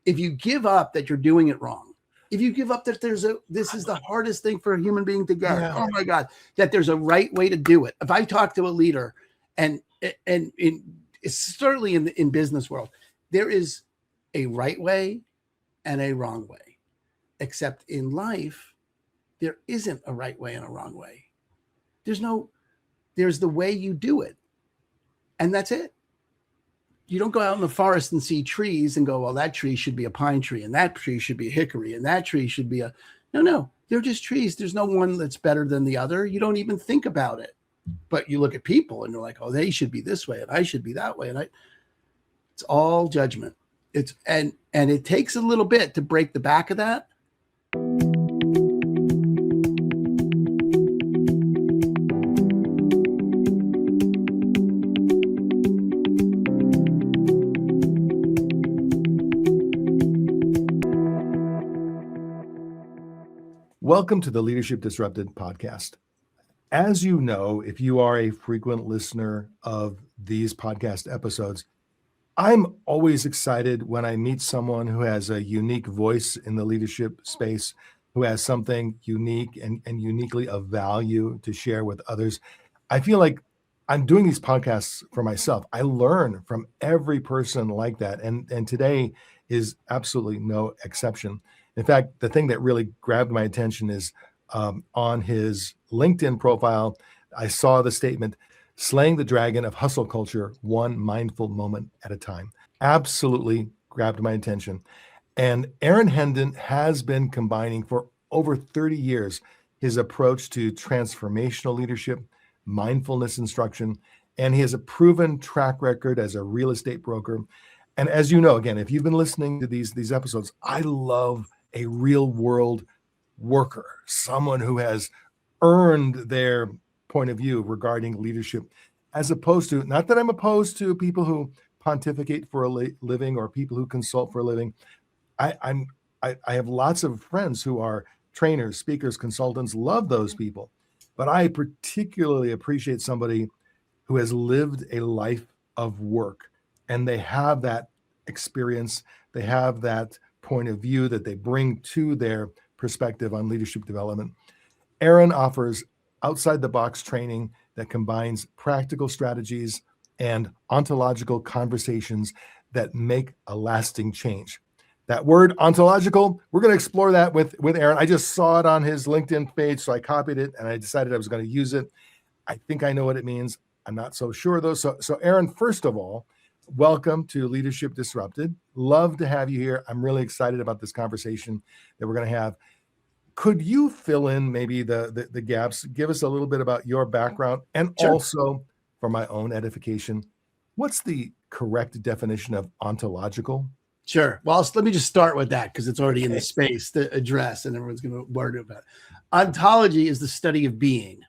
If you give up that you're doing it wrong, if you give up that this is the hardest thing for a human being to get, oh my God, that there's a right way to do it. If I talk to a leader, and it's certainly in business world, there is a right way and a wrong way. Except in life, there isn't a right way and a wrong way. There's the way you do it. And that's it. You don't go out in the forest and see trees and go, well, that tree should be a pine tree, and that tree should be a hickory, and that tree should be no, they're just trees. There's no one that's better than the other. You don't even think about it. But you look at people and you're like, oh, they should be this way and I should be that way. And it's all judgment. And it takes a little bit to break the back of that. Welcome to the Leadership Disrupted podcast. As you know, if you are a frequent listener of these podcast episodes, I'm always excited when I meet someone who has a unique voice in the leadership space, who has something unique and uniquely of value to share with others. I feel like I'm doing these podcasts for myself. I learn from every person like that. And today is absolutely no exception. In fact, the thing that really grabbed my attention is on his LinkedIn profile, I saw the statement, "Slaying the dragon of hustle culture, one mindful moment at a time." Absolutely grabbed my attention. And Aaron Hendon has been combining for over 30 years his approach to transformational leadership, mindfulness instruction, and he has a proven track record as a real estate broker. And as you know, again, if you've been listening to these episodes, I love a real world worker, someone who has earned their point of view regarding leadership, as opposed to, not that I'm opposed to people who pontificate for a living or people who consult for a living. I have lots of friends who are trainers, speakers, consultants, love those people. But I particularly appreciate somebody who has lived a life of work, and they have that experience, they have that point of view that they bring to their perspective on leadership development. Aaron offers outside the box training that combines practical strategies and ontological conversations that make a lasting change. That word ontological, we're going to explore that with Aaron. I just saw it on his LinkedIn page, so I copied it and I decided I was going to use it. I think I know what it means. I'm not so sure though. So Aaron, first of all, welcome to Leadership Disrupted. Love to have you here. I'm really excited about this conversation that we're going to have. Could you fill in maybe the gaps? Give us a little bit about your background, and Sure. Also, for my own edification, what's the correct definition of ontological? Sure. Well, let me just start with that because it's already in the space to address and everyone's going to word about it. Ontology is the study of being.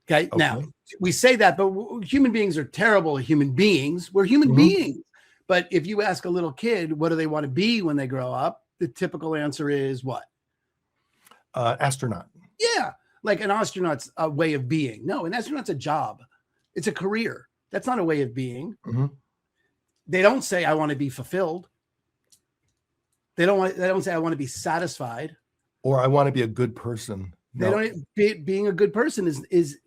Okay. Now, we say that, but human beings are terrible human beings. We're human beings. But if you ask a little kid, what do they want to be when they grow up? The typical answer is what? Astronaut. Yeah. Like an astronaut's a way of being. No, an astronaut's a job. It's a career. That's not a way of being. Mm-hmm. They don't say, I want to be fulfilled. They don't say, I want to be satisfied. Or I want to be a good person. No. They don't. Being a good person is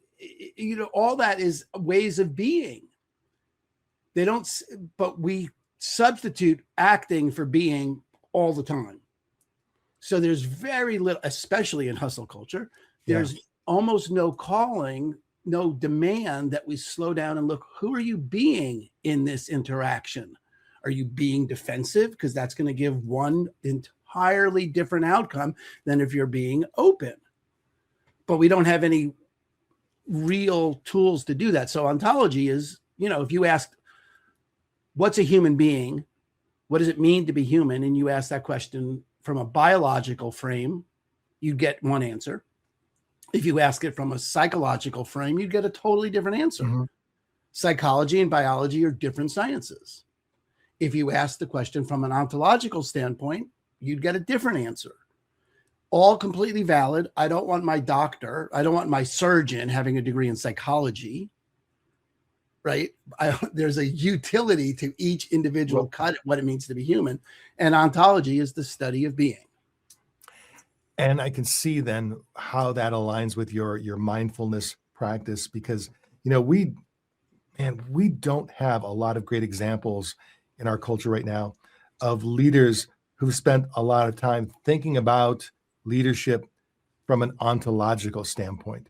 all that is ways of being. They don't, but we substitute acting for being all the time. So there's very little, especially in hustle culture, there's almost no calling, no demand that we slow down and look, who are you being in this interaction? Are you being defensive? Because that's going to give one entirely different outcome than if you're being open. But we don't have any real tools to do that. So ontology is, if you ask, what's a human being? What does it mean to be human? And you ask that question from a biological frame, you get one answer. If you ask it from a psychological frame, you get a totally different answer. Mm-hmm. Psychology and biology are different sciences. If you ask the question from an ontological standpoint, you'd get a different answer. All completely valid. I don't want my surgeon having a degree in psychology. right? There's a utility to each individual cut at what it means to be human. And ontology is the study of being. And I can see then how that aligns with your mindfulness practice, because, we don't have a lot of great examples in our culture right now of leaders who've spent a lot of time thinking about leadership from an ontological standpoint.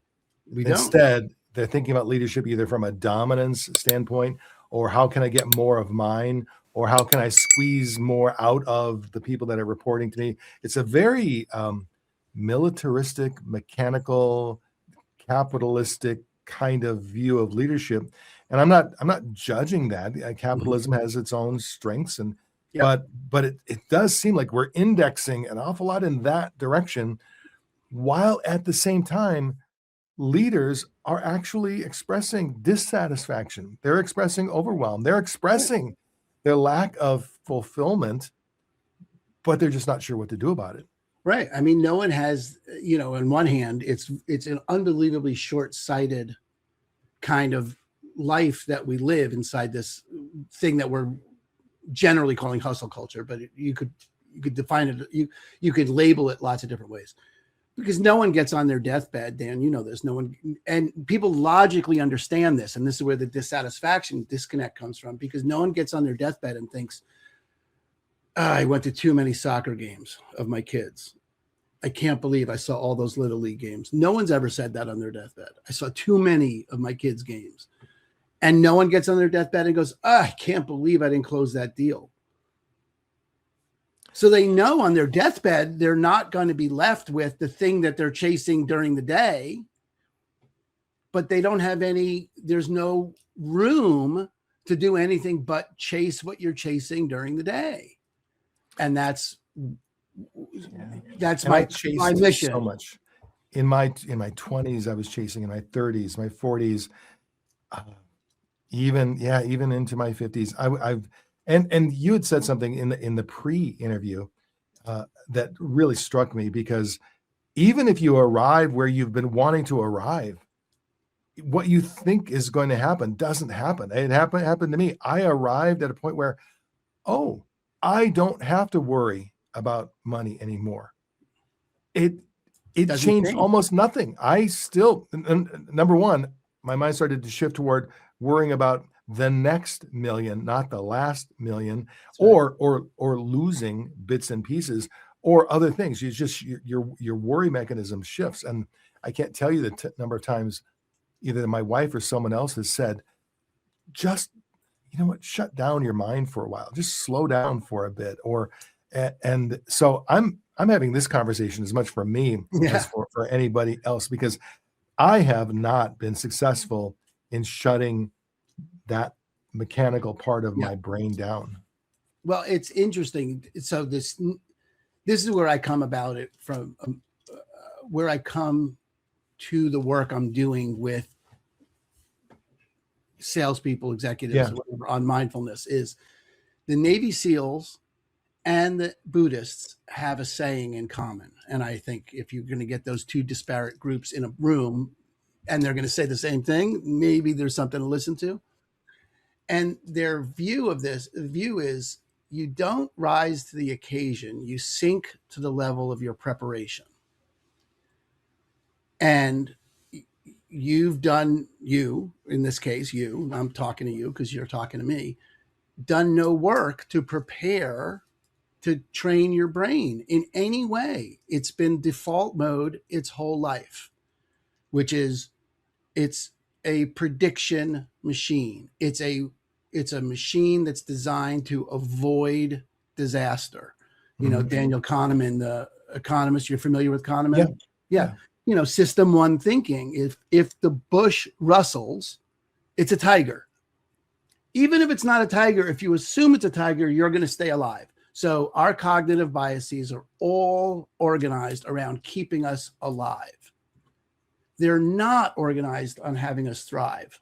Instead, they're thinking about leadership either from a dominance standpoint, or how can I get more of mine, or how can I squeeze more out of the people that are reporting to me. It's a very militaristic, mechanical, capitalistic kind of view of leadership. And I'm not judging that. Capitalism has its own strengths, and but it does seem like we're indexing an awful lot in that direction, while at the same time leaders are actually expressing dissatisfaction. They're expressing overwhelm. They're expressing their lack of fulfillment, but they're just not sure what to do about it. Right. I mean, no one has, on one hand, it's an unbelievably short-sighted kind of life that we live inside this thing that we're generally calling hustle culture, but you could define it, you could label it lots of different ways. Because no one gets on their deathbed, Dan, you know this, no one, and people logically understand this. And this is where the disconnect comes from, because no one gets on their deathbed and thinks, I went to too many soccer games of my kids. I can't believe I saw all those little league games. No one's ever said that on their deathbed. I saw too many of my kids' games. And no one gets on their deathbed and goes, I can't believe I didn't close that deal. So they know on their deathbed, they're not going to be left with the thing that they're chasing during the day, but they don't have there's no room to do anything but chase what you're chasing during the day. And that's my mission. So much. In my 20s, I was chasing. In my 30s, my 40s, even into my 50s. I've And you had said something in the pre-interview that really struck me, because even if you arrive where you've been wanting to arrive, what you think is going to happen doesn't happen. It happened to me. I arrived at a point where, I don't have to worry about money anymore. It changed almost nothing. I still, number one, my mind started to shift toward worrying about the next million, not the last million, or losing bits and pieces or other things. Your worry mechanism shifts. And I can't tell you the number of times either my wife or someone else has said, just, shut down your mind for a while, just slow down for a bit. And so I'm having this conversation as much for me as for anybody else, because I have not been successful in shutting that mechanical part of my brain down. Well, it's interesting. So this is where I come about it from, where I come to the work I'm doing with salespeople, executives, whatever, on mindfulness, is the Navy SEALs and the Buddhists have a saying in common. And I think if you're going to get those two disparate groups in a room and they're going to say the same thing, maybe there's something to listen to. And their view is you don't rise to the occasion, you sink to the level of your preparation. And you've done, in this case, I'm talking to you because you're talking to me, done no work to prepare to train your brain in any way. It's been default mode its whole life, which is it's a prediction machine. It's a machine that's designed to avoid disaster. Daniel Kahneman, the economist, you're familiar with Kahneman? Yeah. System one thinking. If the bush rustles, it's a tiger. Even if it's not a tiger, if you assume it's a tiger, you're going to stay alive. So our cognitive biases are all organized around keeping us alive. They're not organized on having us thrive.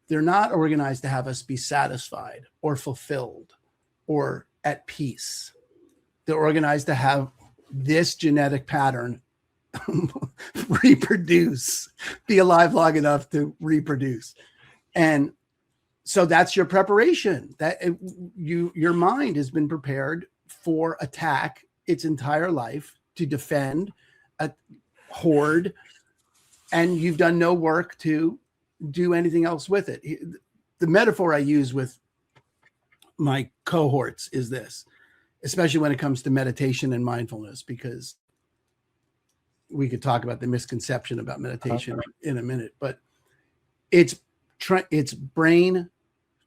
They're not organized to have us be satisfied or fulfilled or at peace. They're organized to have this genetic pattern reproduce, be alive long enough to reproduce. And so that's your preparation. Your mind has been prepared for attack its entire life, to defend, hoard, and you've done no work to do anything else with it. The metaphor I use with my cohorts is this, especially when it comes to meditation and mindfulness, because we could talk about the misconception about meditation in a minute, but it's brain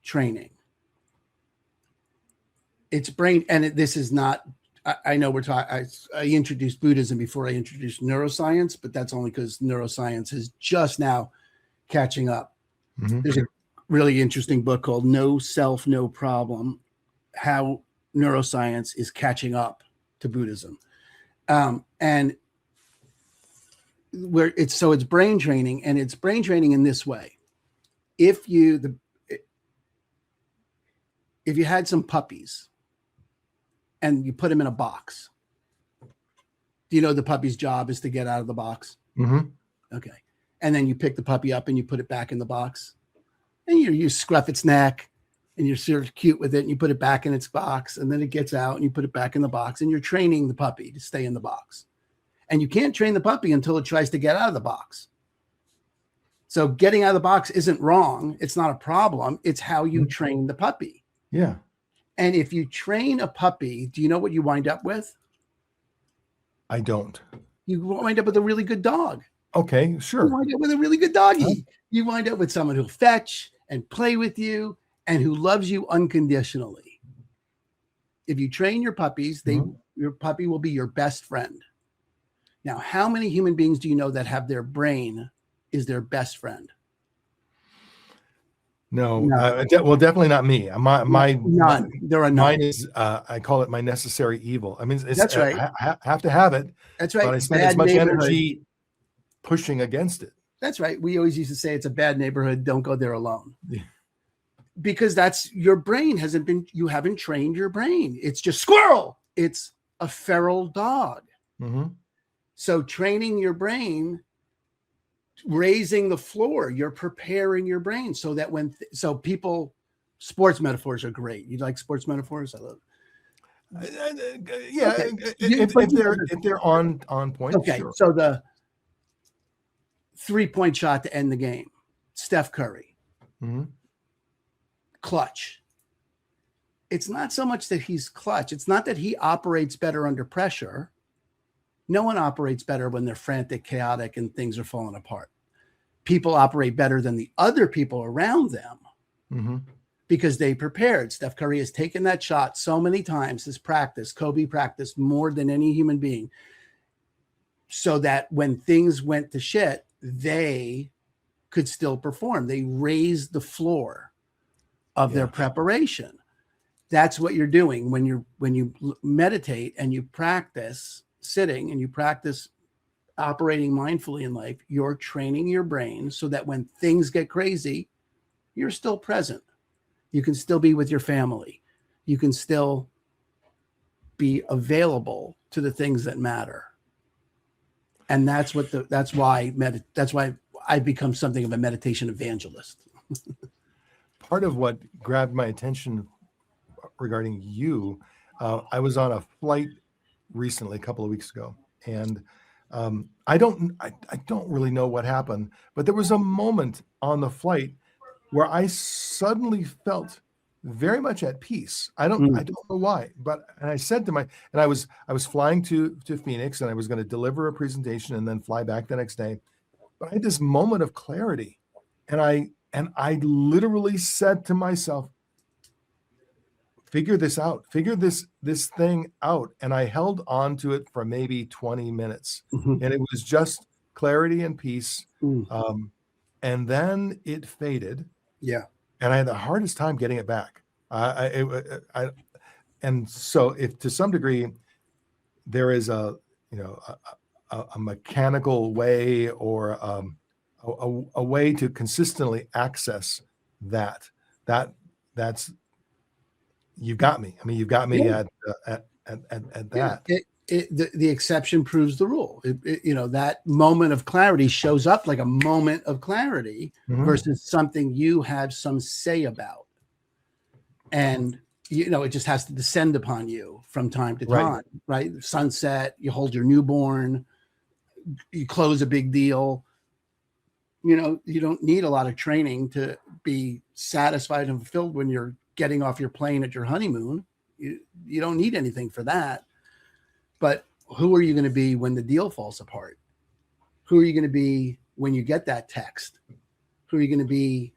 training. It's brain, and this is not, I know we're talking, I introduced Buddhism before I introduced neuroscience, but that's only because neuroscience is just now catching up. Mm-hmm. There's a really interesting book called No Self, No Problem, how neuroscience is catching up to Buddhism. And where it's brain training, and it's brain training in this way. If you had some puppies and you put them in a box, do you know the puppy's job is to get out of the box? Mm-hmm. Okay. And then you pick the puppy up and you put it back in the box, and you scruff its neck and you're sort of cute with it, and you put it back in its box, and then it gets out and you put it back in the box, and you're training the puppy to stay in the box. And you can't train the puppy until it tries to get out of the box. So getting out of the box isn't wrong. It's not a problem. It's how you train the puppy. Yeah. And if you train a puppy, do you know what you wind up with? I don't. You wind up with a really good dog. Okay, sure. You wind up with a really good doggy. You wind up with someone who'll fetch and play with you and who loves you unconditionally. If you train your puppies, your puppy will be your best friend. Now, how many human beings do you know that have their brain is their best friend? No. Well, definitely not me. None. There are none. Mine is, I call it my necessary evil. I mean, that's right. I have to have it. That's right. But I spend as much energy pushing against it. That's right. We always used to say it's a bad neighborhood. Don't go there alone. Yeah. Because that's your brain you haven't trained your brain. It's just squirrel. It's a feral dog. Mm-hmm. So training your brain, raising the floor, you're preparing your brain so that sports metaphors are great. You like sports metaphors? I love it. Yeah. Okay. If they're on point. Okay. Sure. So the 3-point shot to end the game, Steph Curry, clutch. It's not so much that he's clutch. It's not that he operates better under pressure. No one operates better when they're frantic, chaotic, and things are falling apart. People operate better than the other people around them because they prepared. Steph Curry has taken that shot so many times, his practice. Kobe practiced more than any human being, so that when things went to shit, they could still perform. They raised the floor of their preparation. That's what you're doing when you meditate and you practice sitting and you practice operating mindfully in life. You're training your brain so that when things get crazy, you're still present. You can still be with your family. You can still be available to the things that matter. And that's why I've become something of a meditation evangelist. Part of what grabbed my attention regarding you, I was on a flight recently, a couple of weeks ago, and I don't really know what happened, but there was a moment on the flight where I suddenly felt very much at peace. I don't know why, but I said to I was flying to Phoenix, and I was going to deliver a presentation and then fly back the next day. But I had this moment of clarity, and I literally said to myself, figure this out, figure this thing out. And I held on to it for maybe 20 minutes, and it was just clarity and peace. And then it faded. Yeah. And I had the hardest time getting it back. And so if to some degree there is a mechanical way or a way to consistently access that's you've got me. I mean, you've got me at that. the exception proves the rule. That moment of clarity shows up like a moment of clarity versus something you have some say about. And, it just has to descend upon you from time to time, right? Sunset, you hold your newborn, you close a big deal. You don't need a lot of training to be satisfied and fulfilled when you're getting off your plane at your honeymoon. You don't need anything for that. But who are you going to be when the deal falls apart? Who are you going to be when you get that text? Who are you going to be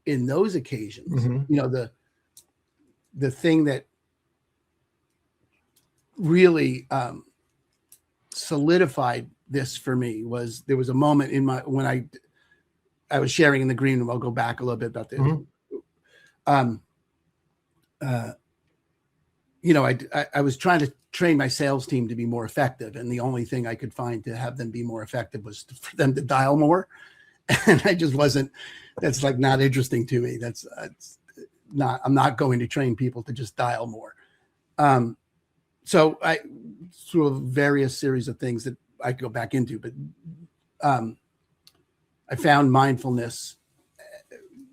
in those occasions? The thing that really solidified this for me was there was a moment when I was sharing in the green room. I'll go back a little bit about this. I was trying to train my sales team to be more effective. And the only thing I could find to have them be more effective was for them to dial more. And I just wasn't, that's like not interesting to me. I'm not going to train people to just dial more. So I, through a various series of things that I could go back into, but I found mindfulness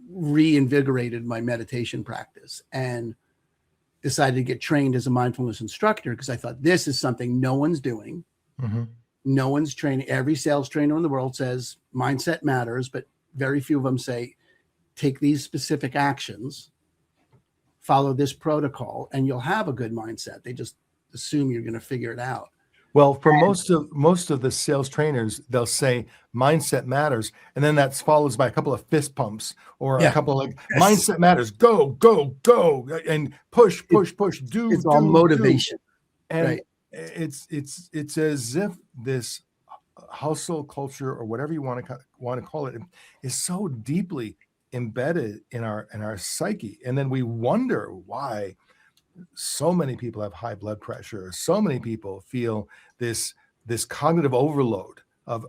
reinvigorated my meditation practice and decided to get trained as a mindfulness instructor because I thought this is something no one's doing. No one's training. Every sales trainer in the world says mindset matters, but very few of them say, take these specific actions, follow this protocol, and you'll have a good mindset. They just assume you're going to figure it out. Well, for most of the sales trainers, they'll say mindset matters, and then that's followed by a couple of fist pumps or a couple of mindset matters, go, and push, do. It's all motivation, and it's as if this hustle culture or whatever you want to call it is so deeply embedded in our psyche, and then we wonder why so many people have high blood pressure. So many people feel this cognitive overload of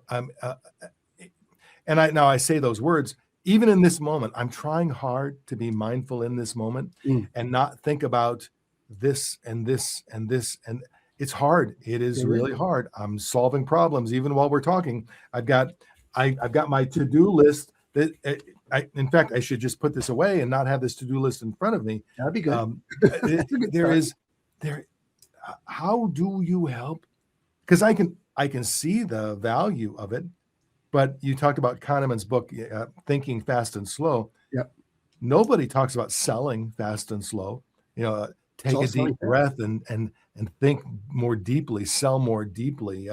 now I say those words even in this moment. I'm trying hard to be mindful in this moment and not think about this and this and this, and it's hard. It is really hard. I'm solving problems even while we're talking. I've got my to-do list that in fact, I should just put this away and not have this to-do list in front of me. That'd be good. How do you help? Because I can see the value of it, but you talked about Kahneman's book, Thinking Fast and Slow. Yep. Nobody talks about selling fast and slow. Take a deep breath and think more deeply, sell more deeply,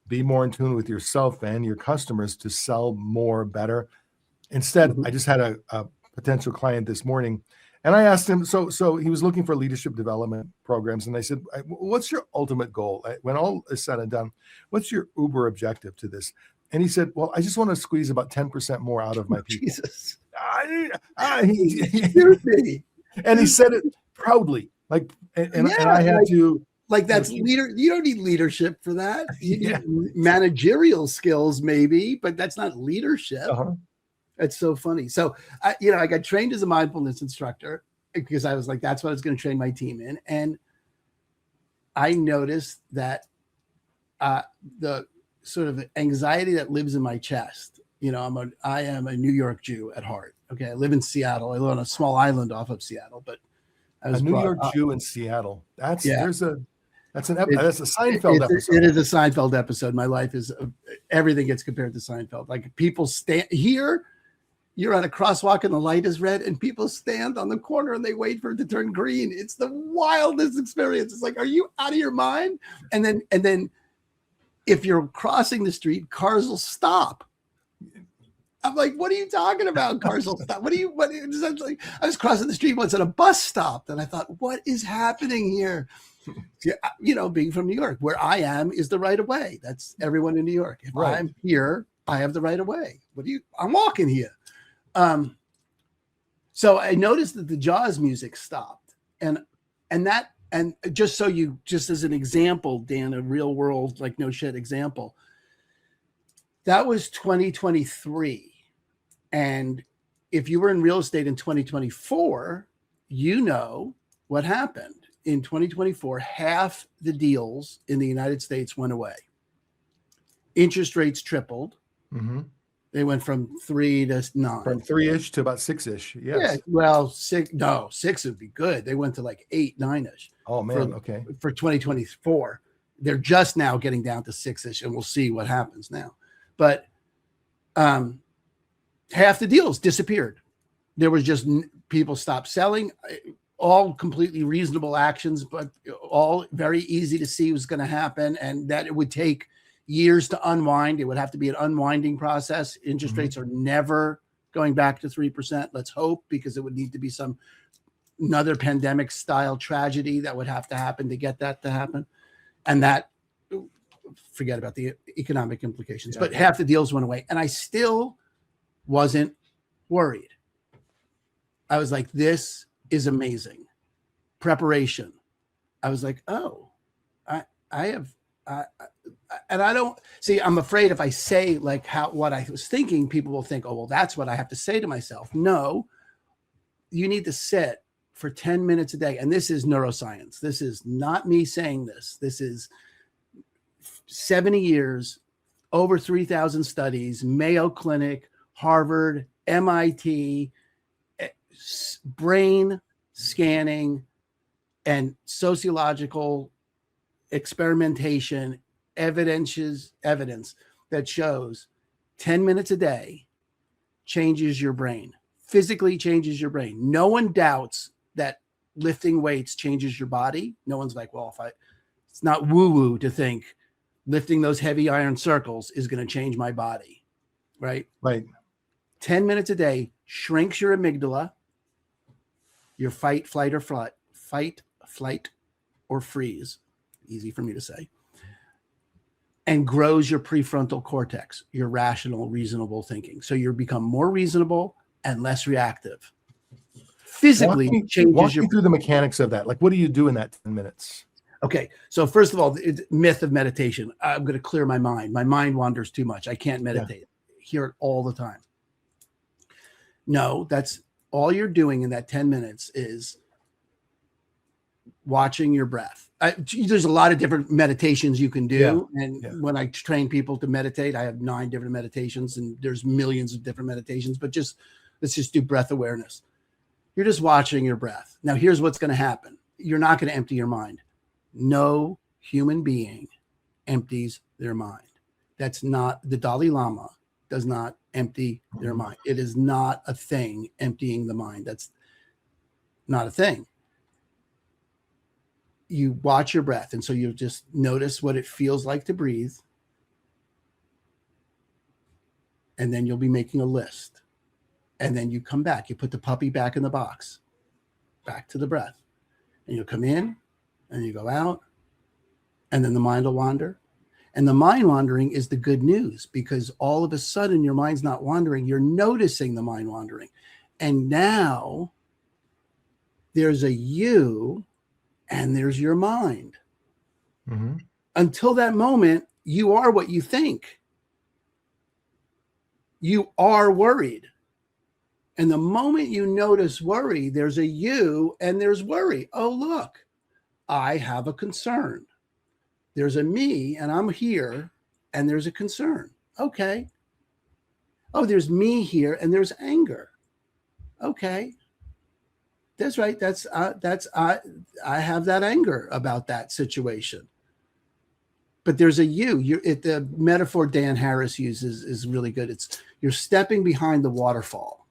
be more in tune with yourself and your customers to sell more, better. Instead, I just had a potential client this morning, and I asked him, so he was looking for leadership development programs, and I said, what's your ultimate goal? When all is said and done, what's your uber objective to this? And he said, well, I just want to squeeze about 10% more out of my people. Jesus. And he said it proudly, and I had to. Like that's leader. You don't need leadership for that. You need managerial skills maybe, but that's not leadership. It's so funny. So, I got trained as a mindfulness instructor because I was like, that's what I was going to train my team in. And I noticed that the sort of anxiety that lives in my chest, I am a New York Jew at heart. Okay. I live in Seattle. I live on a small island off of Seattle, but I was a New York Jew in Seattle. That's a Seinfeld episode. It is a Seinfeld episode. My life is everything gets compared to Seinfeld. Like people stand here. You're on a crosswalk and the light is red and people stand on the corner and they wait for it to turn green. It's the wildest experience. It's like, are you out of your mind? And then if you're crossing the street, cars will stop. I'm like, what are you talking about? Cars will stop. I was crossing the street once and a bus stopped and I thought, what is happening here? Being from New York, where I am is the right of way. That's everyone in New York. If I'm here, I have the right of way. I'm walking here. So I noticed that the Jaws music stopped and just as an example, Dan, a real world, like no shit example, that was 2023. And if you were in real estate in 2024, what happened. in 2024, half the deals in the United States went away. Interest rates tripled. Mm-hmm. They went from 3 to 9. From 3-ish to about 6-ish. Yes. Yeah. Well, 6 would be good. They went to like 8, 9-ish. Oh man. Okay. For 2024, they're just now getting down to 6-ish, and we'll see what happens now. But half the deals disappeared. There was just people stopped selling. All completely reasonable actions, but all very easy to see was going to happen, and that it would take years to unwind. It would have to be an unwinding process. Interest rates are never going back to 3%. Let's hope, because it would need to be another pandemic style tragedy that would have to happen to get that to happen. And that, forget about the economic implications, but half the deals went away. And I still wasn't worried. I was like, this is amazing. Preparation. I was like, oh, and I don't see, I'm afraid if I say like what I was thinking, people will think, oh, well, that's what I have to say to myself. No, you need to sit for 10 minutes a day. And this is neuroscience. This is not me saying this. This is 70 years, over 3,000 studies, Mayo Clinic, Harvard, MIT, brain scanning and sociological experimentation, evidence that shows 10 minutes a day changes your brain, physically changes your brain. No one doubts that lifting weights changes your body. No one's like, well, it's not woo-woo to think lifting those heavy iron circles is going to change my body, right? Right. 10 minutes a day shrinks your amygdala, your fight, flight, or freeze, easy for me to say, and grows your prefrontal cortex, your rational, reasonable thinking. So you become more reasonable and less reactive. Physically walk me through the mechanics of that. Like, what do you do in that 10 minutes? Okay. So first of all, the myth of meditation. I'm going to clear my mind. My mind wanders too much. I can't meditate. Hear it all the time. No, that's all you're doing in that 10 minutes is watching your breath. There's a lot of different meditations you can do. And when I train people to meditate, I have 9 different meditations, and there's millions of different meditations, but let's just do breath awareness. You're just watching your breath. Now, here's what's going to happen. You're not going to empty your mind. No human being empties their mind. That's not, the Dalai Lama does not empty their mind. It is not a thing, emptying the mind. That's not a thing. You watch your breath. And so you just notice what it feels like to breathe. And then you'll be making a list. And then you come back. You put the puppy back in the box, back to the breath. And you'll come in and you go out. And then the mind will wander. And the mind wandering is the good news, because all of a sudden your mind's not wandering. You're noticing the mind wandering. And now there's a you and there's your mind. Mm-hmm. Until that moment, you are what you think. You are worried. And the moment you notice worry, there's a you and there's worry. Oh, look, I have a concern. There's a me and I'm here and there's a concern. Okay. Oh, there's me here and there's anger. Okay. That's right. I have that anger about that situation. But there's a you. The metaphor Dan Harris uses is really good. It's you're stepping behind the waterfall.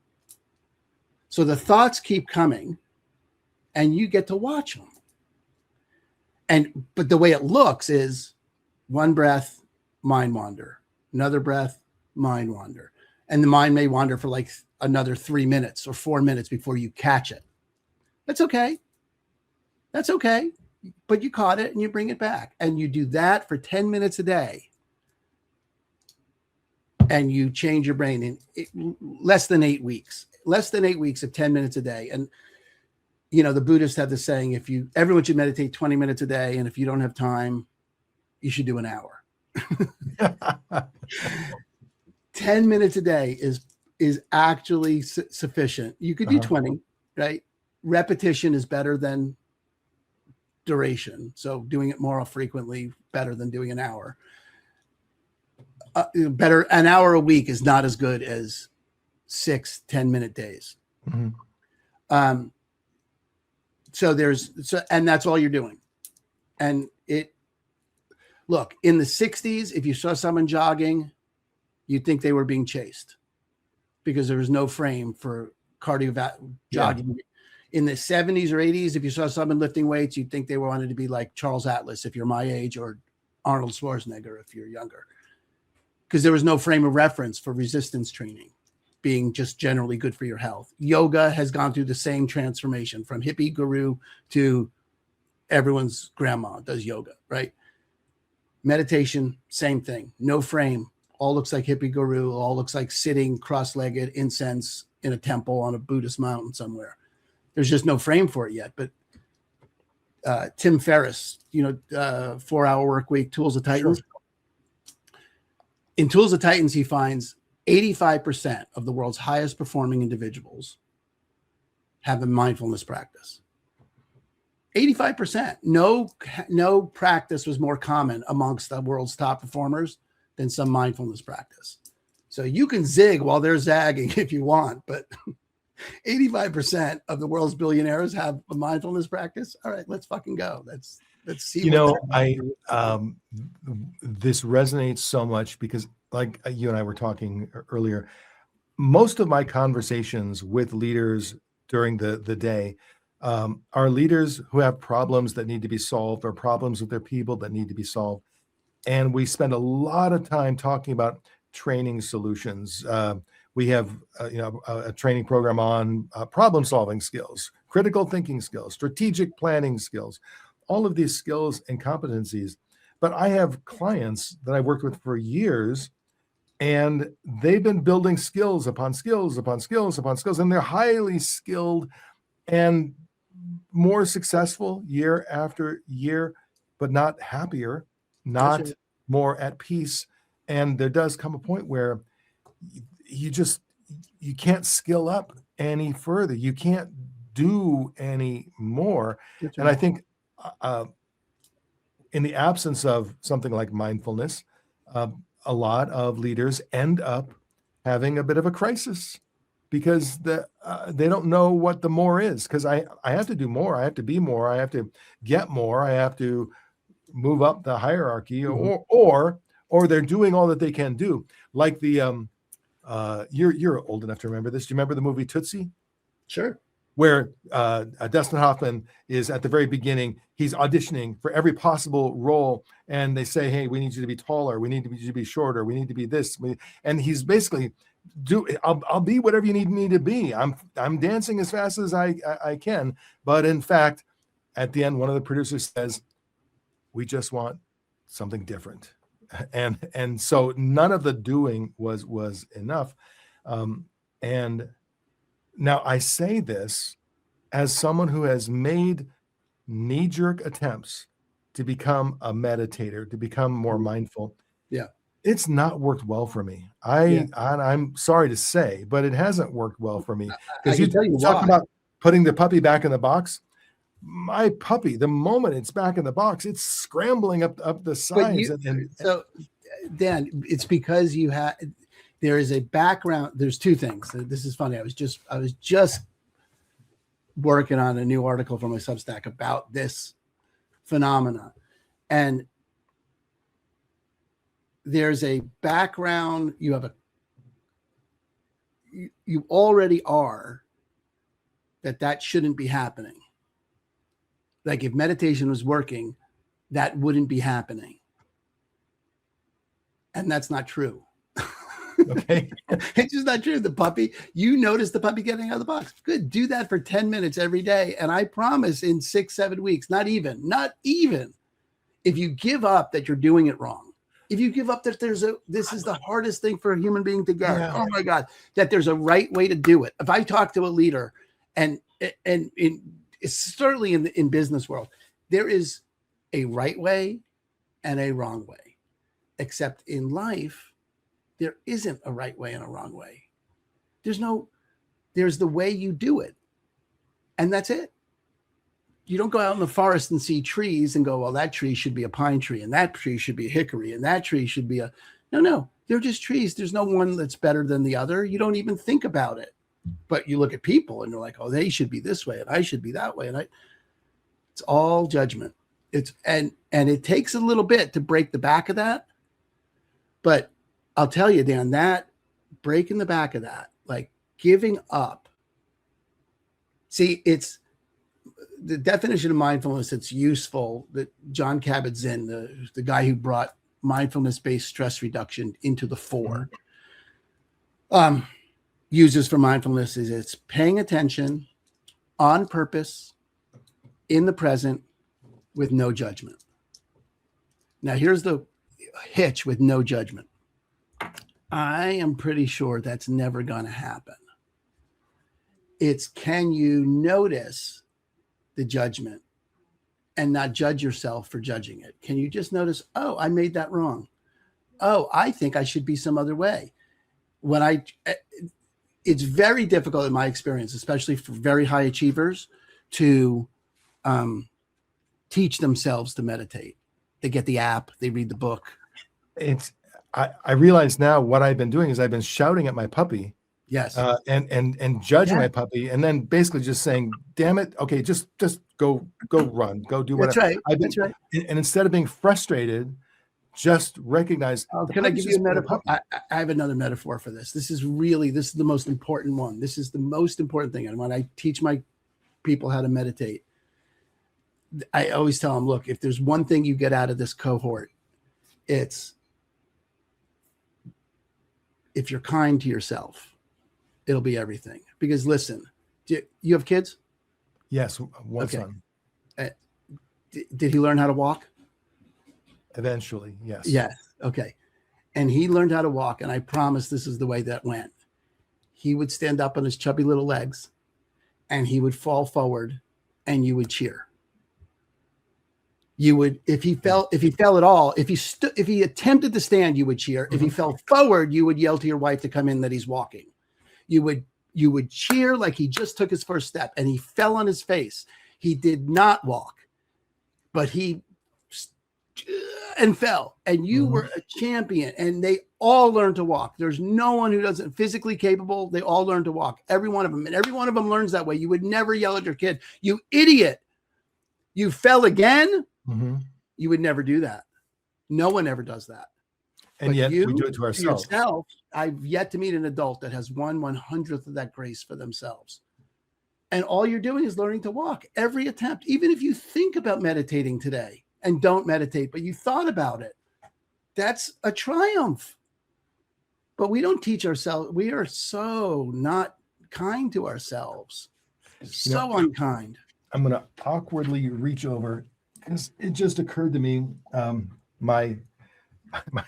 So the thoughts keep coming and you get to watch them. But the way it looks is one breath, mind wander, another breath, mind wander. And the mind may wander for like another 3 minutes or 4 minutes before you catch it. That's okay. That's okay. But you caught it and you bring it back. And you do that for 10 minutes a day. And you change your brain in less than 8 weeks. Less than 8 weeks of 10 minutes a day. And you know, the Buddhists have this saying, everyone should meditate 20 minutes a day. And if you don't have time, you should do an hour. 10 minutes a day is actually sufficient. You could do 20, right? Repetition is better than duration. So doing it more frequently, better than doing an hour. Better, an hour a week is not as good as 6-10-minute days. Mm-hmm. And that's all you're doing. And look, in the 60s, if you saw someone jogging, you'd think they were being chased because there was no frame for jogging. Yeah. In the 70s or 80s, if you saw someone lifting weights, you'd think they wanted to be like Charles Atlas if you're my age, or Arnold Schwarzenegger if you're younger, because there was no frame of reference for resistance training being just generally good for your health. Yoga has gone through the same transformation from hippie guru to everyone's grandma does yoga, right? Meditation, same thing. No frame. All looks like hippie guru. All looks like sitting cross-legged, incense in a temple on a Buddhist mountain somewhere. There's just no frame for it yet. But Tim Ferriss, 4-Hour Work Week, Tools of Titans. Sure. In Tools of Titans, he finds 85% of the world's highest performing individuals have a mindfulness practice. 85%. No practice was more common amongst the world's top performers than some mindfulness practice. So you can zig while they're zagging if you want, but 85% of the world's billionaires have a mindfulness practice. All right, let's fucking go. Let's see. This resonates so much because, like you and I were talking earlier, most of my conversations with leaders during the day are leaders who have problems that need to be solved, or problems with their people that need to be solved. And we spend a lot of time talking about training solutions. We have a training program on problem solving skills, critical thinking skills, strategic planning skills, all of these skills and competencies. But I have clients that I've worked with for years, and they've been building skills upon skills upon skills upon skills, and they're highly skilled and more successful year after year, but not happier, not more at peace. And there does come a point where you can't skill up any further. You can't do any more. And I think in the absence of something like mindfulness, a lot of leaders end up having a bit of a crisis because they don't know what the more is. Because I have to do more. I have to be more. I have to get more. I have to move up the hierarchy, or they're doing all that they can do. Like the you're old enough to remember this. Do you remember the movie Tootsie? Sure. Where Dustin Hoffman is at the very beginning. He's auditioning for every possible role, and they say, "Hey, we need you to be taller. We need you to be shorter. We need to be this." And he's basically, I'll be whatever you need me to be. I'm dancing as fast as I can. But in fact, at the end, one of the producers says, "We just want something different," and so none of the doing was enough. And now I say this as someone who has made knee-jerk attempts to become a meditator, to become more mindful. Yeah. It's not worked well for me. I'm sorry to say, but it hasn't worked well for me. Because you talk about putting the puppy back in the box. My puppy, the moment it's back in the box, it's scrambling up the sides. So, Dan, it's because there is a background. There's two things. This is funny. I was just working on a new article for my Substack about this phenomena, and there's a background. You already are that shouldn't be happening. Like if meditation was working, that wouldn't be happening. And that's not true. Okay. It's just not true. The puppy, you notice the puppy getting out of the box. Good. Do that for 10 minutes every day. And I promise in 6-7 weeks, not even, if you give up that you're doing it wrong, if you give up that this is the hardest thing for a human being to get, oh my God, that there's a right way to do it. If I talk to a leader and certainly in business world, there is a right way and a wrong way, except in life, there isn't a right way and a wrong way. There's the way you do it. And that's it. don't go out in the forest and see trees and go, well, that tree should be a pine tree and that tree should be a hickory and that tree should be a, no, they're just trees. There's no one that's better than the other. You don't even think about it, but you look at people and they're like, oh, they should be this way and I should be that way. And it's all judgment. And it takes a little bit to break the back of that. But I'll tell you, Dan, that breaking the back of that, like giving up. See, it's the definition of mindfulness that's useful that John Kabat-Zinn, the guy who brought mindfulness-based stress reduction into the fore, uses for mindfulness is it's paying attention on purpose in the present with no judgment. Now, here's the hitch with no judgment. I am pretty sure that's never going to happen. It's can you notice the judgment and not judge yourself for judging it? Can you just notice, oh, I made that wrong. Oh, I think I should be some other way. It's very difficult in my experience, especially for very high achievers, to teach themselves to meditate. They get the app, they read the book. I realize now what I've been doing is I've been shouting at my puppy. Yes. And judging my puppy, and then basically just saying, damn it. Okay, just go run, go do whatever. That's right. That's right. And instead of being frustrated, just recognize. Can I give you a metaphor? I have another metaphor for this. This is the most important one. This is the most important thing. And when I teach my people how to meditate, I always tell them, look, if there's one thing you get out of this cohort, it's if you're kind to yourself, it'll be everything. Because listen, you have kids? Yes, one son. Did he learn how to walk? Eventually, yes. Yes. Okay. And he learned how to walk, and I promise this is the way that went. He would stand up on his chubby little legs, and he would fall forward, and you would cheer. You would, if he fell at all, if he attempted to stand, you would cheer. Mm-hmm. If he fell forward, you would yell to your wife to come in that he's walking. You would cheer like he just took his first step, and he fell on his face. He did not walk, but he and fell, and you were a champion, and they all learned to walk. There's no one who doesn't physically capable. They all learn to walk, every one of them, and every one of them learns that way. You would never yell at your kid, you idiot, you fell again. Mm-hmm. You would never do that. No one ever does that. And yet we do it to ourselves. I've yet to meet an adult that has 1/100th of that grace for themselves. And all you're doing is learning to walk every attempt. Even if you think about meditating today and don't meditate, but you thought about it, that's a triumph. But we don't teach ourselves. We are so not kind to ourselves. So unkind. I'm going to awkwardly reach over because it just occurred to me. My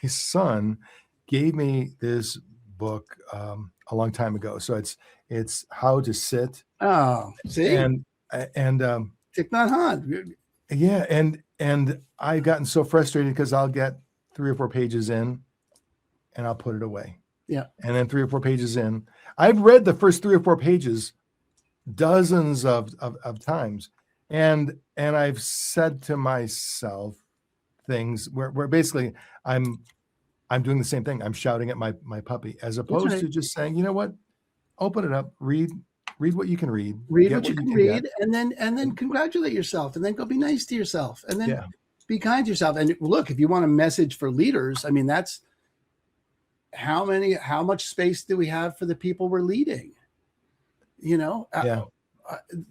son gave me this book a long time ago. So it's How to Sit. Oh, see, and Thich Nhat Hanh. Yeah, and I've gotten so frustrated because I'll get 3 or 4 pages in, and I'll put it away. Yeah, and then 3 or 4 pages in, I've read the first 3 or 4 pages dozens of times, and I've said to myself things where basically I'm doing the same thing. I'm shouting at my puppy as opposed to just saying, you know what, open it up, read what you can read. Read what you can read, and then congratulate yourself, and then go be nice to yourself, and then be kind to yourself. And look, if you want a message for leaders, I mean, that's how much space do we have for the people we're leading? You know,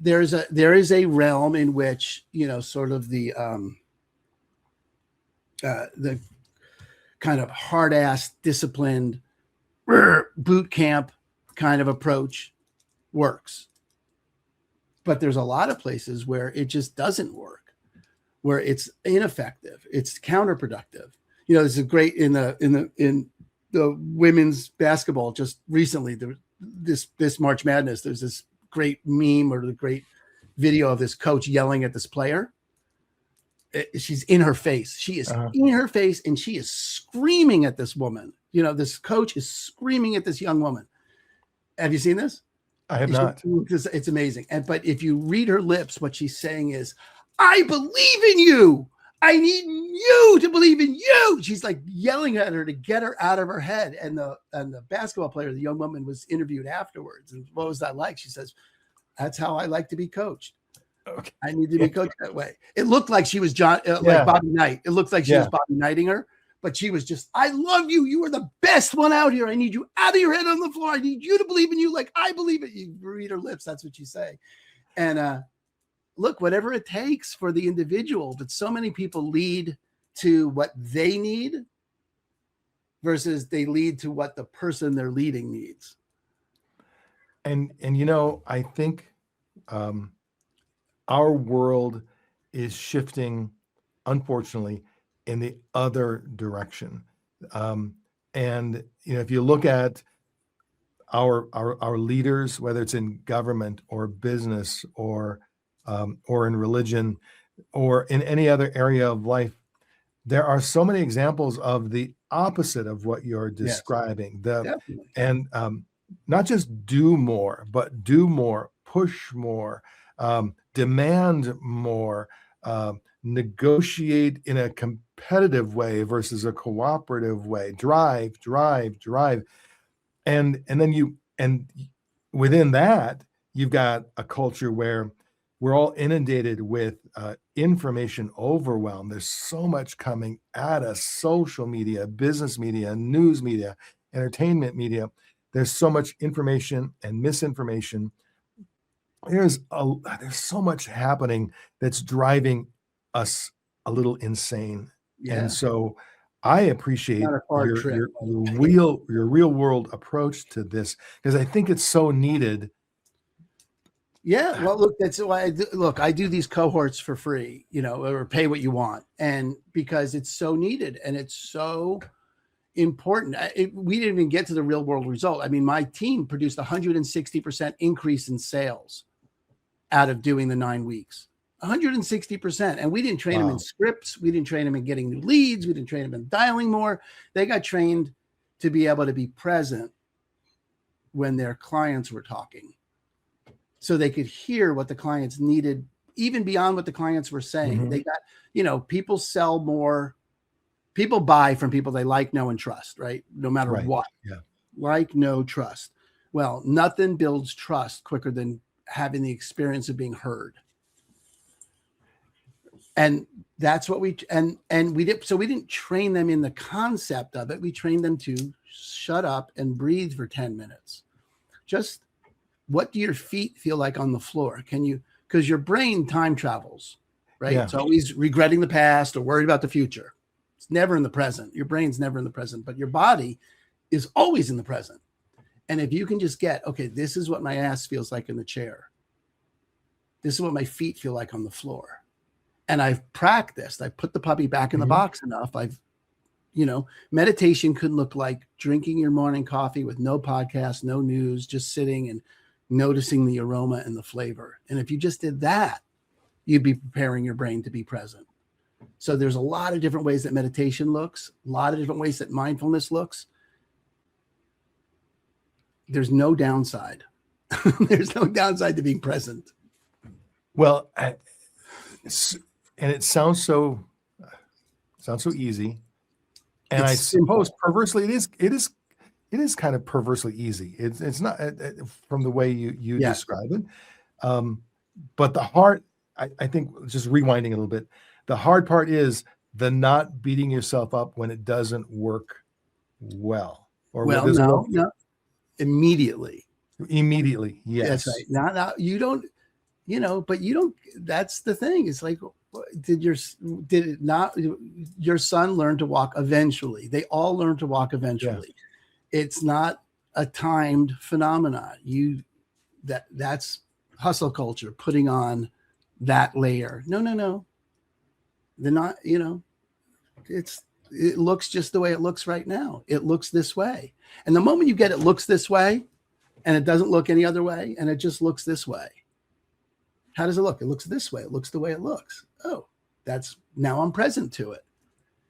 there is a realm in which, you know, sort of the kind of hard-ass, disciplined boot camp kind of approach works. But there's a lot of places where it just doesn't work, where it's ineffective, it's counterproductive. You know, this is great in the women's basketball just recently, this March Madness, there's this great meme or the great video of this coach yelling at this player. She's in her face. She is in her face, and she is screaming at this woman. You know, this coach is screaming at this young woman. Have you seen this? I have not. It's amazing. But if you read her lips, what she's saying is, I believe in you. I need you to believe in you. She's like yelling at her to get her out of her head. And the basketball player, the young woman, was interviewed afterwards. And what was that like? She says, that's how I like to be coached. Okay. I need to be coached that way. It looked like she was like Bobby Knight. It looked like she was Bobby Knighting her. But she was just, I love you. You are the best one out here. I need you out of your head on the floor. I need you to believe in you like I believe it. You read her lips. That's what you say. And look, whatever it takes for the individual. But so many people lead to what they need versus they lead to what the person they're leading needs. And I think our world is shifting, unfortunately, in the other direction. And if you look at our leaders, whether it's in government or business or in religion or in any other area of life, there are so many examples of the opposite of what you're describing. And not just do more, but do more, push more, demand more, negotiate in a competitive way versus a cooperative way, drive. And then within that, you've got a culture where we're all inundated with information overwhelm. There's so much coming at us, social media, business media, news media, entertainment media. There's so much information and misinformation. There's so much happening that's driving us a little insane. And so I appreciate your real world approach to this, because I think it's so needed. Yeah, well, look, that's why I do these cohorts for free, or pay what you want. And because it's so needed and it's so important. We didn't even get to the real world result. I mean, my team produced 160% increase in sales out of doing the 9 weeks. 160%. And we didn't train them in scripts. We didn't train them in getting new leads. We didn't train them in dialing more. They got trained to be able to be present when their clients were talking, so they could hear what the clients needed, even beyond what the clients were saying. They got, people sell more. People buy from people they like, know, and trust, right? No matter what. Yeah. Like, know, trust. Well, nothing builds trust quicker than having the experience of being heard. And that's what we did. So we didn't train them in the concept of it. We trained them to shut up and breathe for 10 minutes. Just, what do your feet feel like on the floor? Because your brain time travels, right? Yeah. It's always regretting the past or worried about the future. It's never in the present. Your brain's never in the present, but your body is always in the present. And if you can just get, okay, this is what my ass feels like in the chair. This is what my feet feel like on the floor. And I've practiced. I put the puppy back in the box enough. Meditation could look like drinking your morning coffee with no podcast, no news, just sitting and noticing the aroma and the flavor. And if you just did that, you'd be preparing your brain to be present. So there's a lot of different ways that meditation looks, a lot of different ways that mindfulness looks. There's no downside. There's no downside to being present. Well, and it sounds so easy. And I suppose perversely it is kind of perversely easy. It's not from the way you describe it. But the heart, I think, just rewinding a little bit, the hard part is the not beating yourself up when it doesn't work well. No. Immediately. Yes. That's right. Now you don't, but you don't, that's the thing. It's like, did it not, your son learn to walk eventually? They all learn to walk eventually. Yeah. It's not a timed phenomenon. That's hustle culture, putting on that layer. No. They're not, it looks just the way it looks right now. It looks this way. And the moment you get it looks this way and it doesn't look any other way and it just looks this way. How does it look? It looks this way. It looks the way it looks. Oh, now I'm present to it.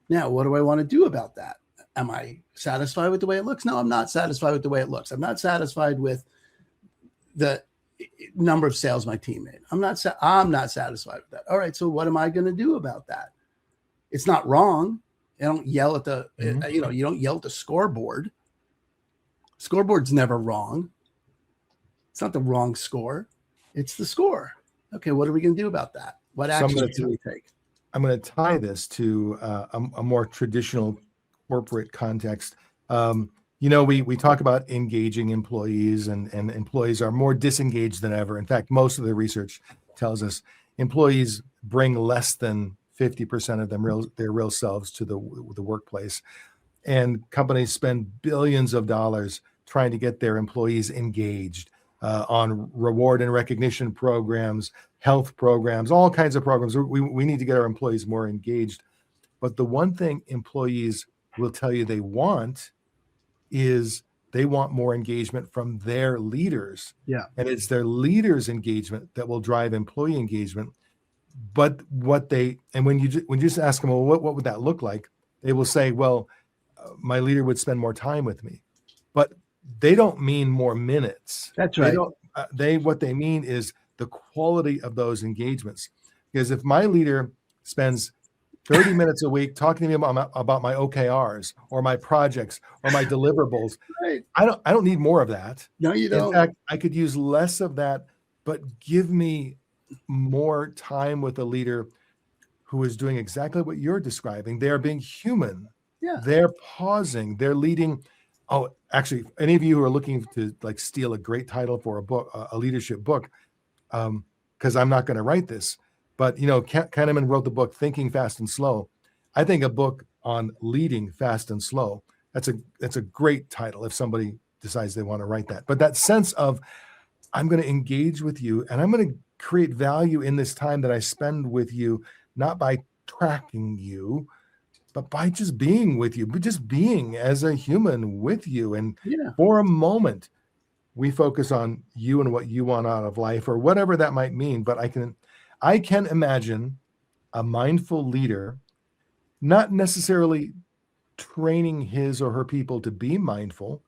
Now, what do I want to do about that? Am I satisfied with the way it looks? No, I'm not satisfied with the way it looks. I'm not satisfied with the number of sales my team made. I'm not satisfied with that. All right, so what am I going to do about that? It's not wrong. I don't yell at the, you don't yell at the scoreboard. Scoreboard's never wrong. It's not the wrong score. It's the score. Okay, what are we going to do about that? What actions do we take? I'm going to tie this to a more traditional corporate context. We talk about engaging employees, and employees are more disengaged than ever. In fact, most of the research tells us employees bring less than 50% of their real selves to the workplace. And companies spend billions of dollars trying to get their employees engaged on reward and recognition programs, health programs, all kinds of programs. We need to get our employees more engaged. But the one thing employees will tell you they want is they want more engagement from their leaders. Yeah. And it's their leaders' engagement that will drive employee engagement. But when you just ask them, well, what would that look like? They will say, well, my leader would spend more time with me. But they don't mean more minutes. That's right. What they mean is the quality of those engagements. Because if my leader spends 30 minutes a week talking to me about my OKRs or my projects or my deliverables, right. I don't need more of that. No, you don't. In fact, I could use less of that, but give me more time with a leader who is doing exactly what you're describing. They are being human. Yeah. They're pausing. They're leading. Oh, actually, any of you who are looking to steal a great title for a book, a leadership book, because I'm not going to write this, but Kahneman wrote the book Thinking Fast and Slow. I think a book on leading fast and slow, that's a great title if somebody decides they want to write that. But that sense of, I'm going to engage with you and I'm going to create value in this time that I spend with you, not by tracking you, but by just being with you, but just being as a human with you. And for a moment, we focus on you and what you want out of life or whatever that might mean. But I can imagine a mindful leader not necessarily training his or her people to be mindful,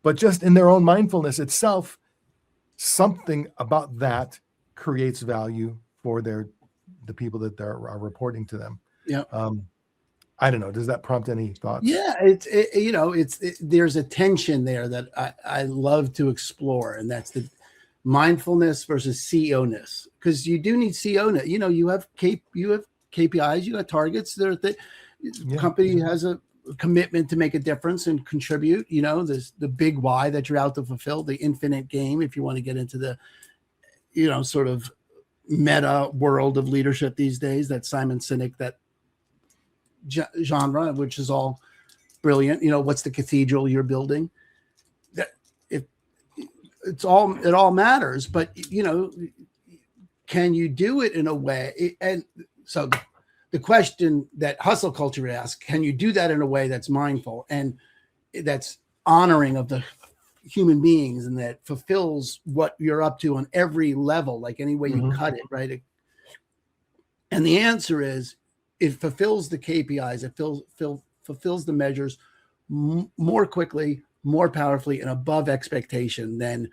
but just in their own mindfulness itself, something about that creates value for the people that are reporting to them. Yeah. I don't know. Does that prompt any thoughts? Yeah, there's a tension there that I love to explore, and that's the mindfulness versus CO-ness, because you do need CO-ness. You have KPIs, you got targets. Company has a commitment to make a difference and contribute. There's the big why that you're out to fulfill, the infinite game. If you want to get into the, sort of meta world of leadership these days, that Simon Sinek, that genre, which is all brilliant. What's the cathedral you're building? That it all matters, but can you do it in a way? And so the question that hustle culture asks, can you do that in a way that's mindful and that's honoring of the human beings and that fulfills what you're up to on every level, like any way you cut it, right? And the answer is, it fulfills the KPIs, it fulfills the measures more quickly, more powerfully, and above expectation. Then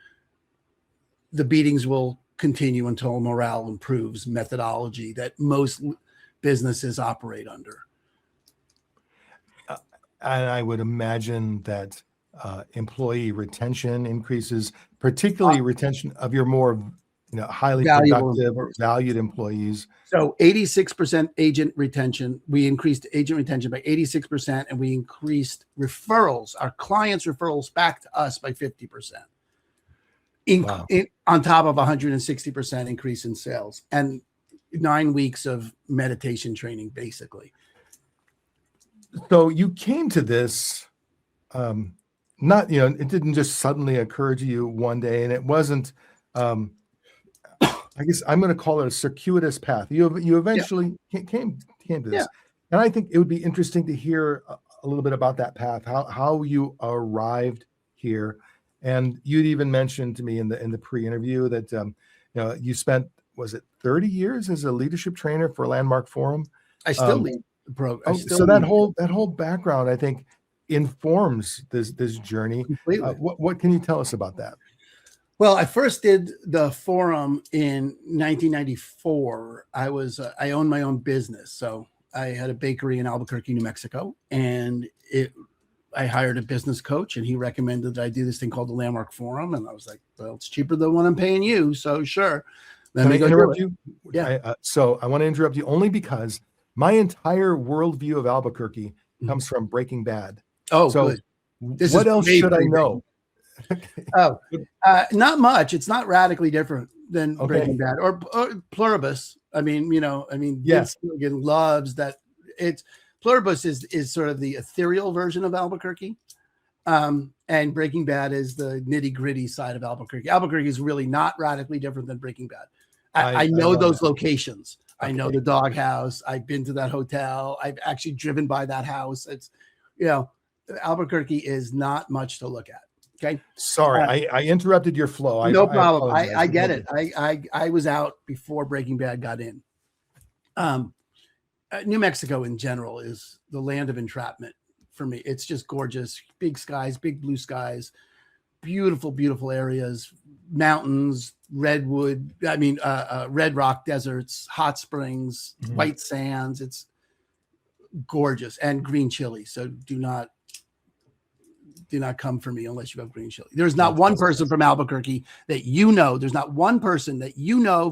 the beatings will continue until morale improves, methodology that most businesses operate under. And I would imagine that employee retention increases, particularly retention of your more highly productive or valued employees. So 86% agent retention. We increased agent retention by 86%, and we increased referrals, our clients' referrals back to us by 50%. On top of 160% increase in sales and 9 weeks of meditation training, basically. So you came to this, not, it didn't just suddenly occur to you one day, and it wasn't, I guess I'm going to call it a circuitous path. You eventually came to this. And I think it would be interesting to hear a little bit about that path, how you arrived here. And you'd even mentioned to me in the pre-interview that you spent, was it 30 years as a leadership trainer for Landmark Forum? I still lead the program. So that whole background, I think, informs this journey. Completely. What can you tell us about that? Well, I first did the forum in 1994. I owned my own business. So I had a bakery in Albuquerque, New Mexico, and I hired a business coach, and he recommended that I do this thing called the Landmark Forum. And I was like, well, it's cheaper than what I'm paying you. So sure. Can I interrupt you? Yeah. So I want to interrupt you only because my entire worldview of Albuquerque comes from Breaking Bad. Oh, so good. What else should I know? Not much. It's not radically different than Breaking Bad or Pluribus. I mean, yes, Gilligan loves that. It's Pluribus is sort of the ethereal version of Albuquerque. And Breaking Bad is the nitty gritty side of Albuquerque. Albuquerque is really not radically different than Breaking Bad. I know those locations. Okay. I know the doghouse. I've been to that hotel. I've actually driven by that house. It's, Albuquerque is not much to look at. Okay. Sorry, I interrupted your flow. No problem. I get it. I was out before Breaking Bad got in. New Mexico in general is the land of entrapment for me. It's just gorgeous. Big skies, big blue skies, beautiful, beautiful areas, mountains, redwood. Red rock deserts, hot springs, white sands. It's gorgeous, and green chili. So do not come for me unless you have green chili. There's not one person from Albuquerque that there's not one person that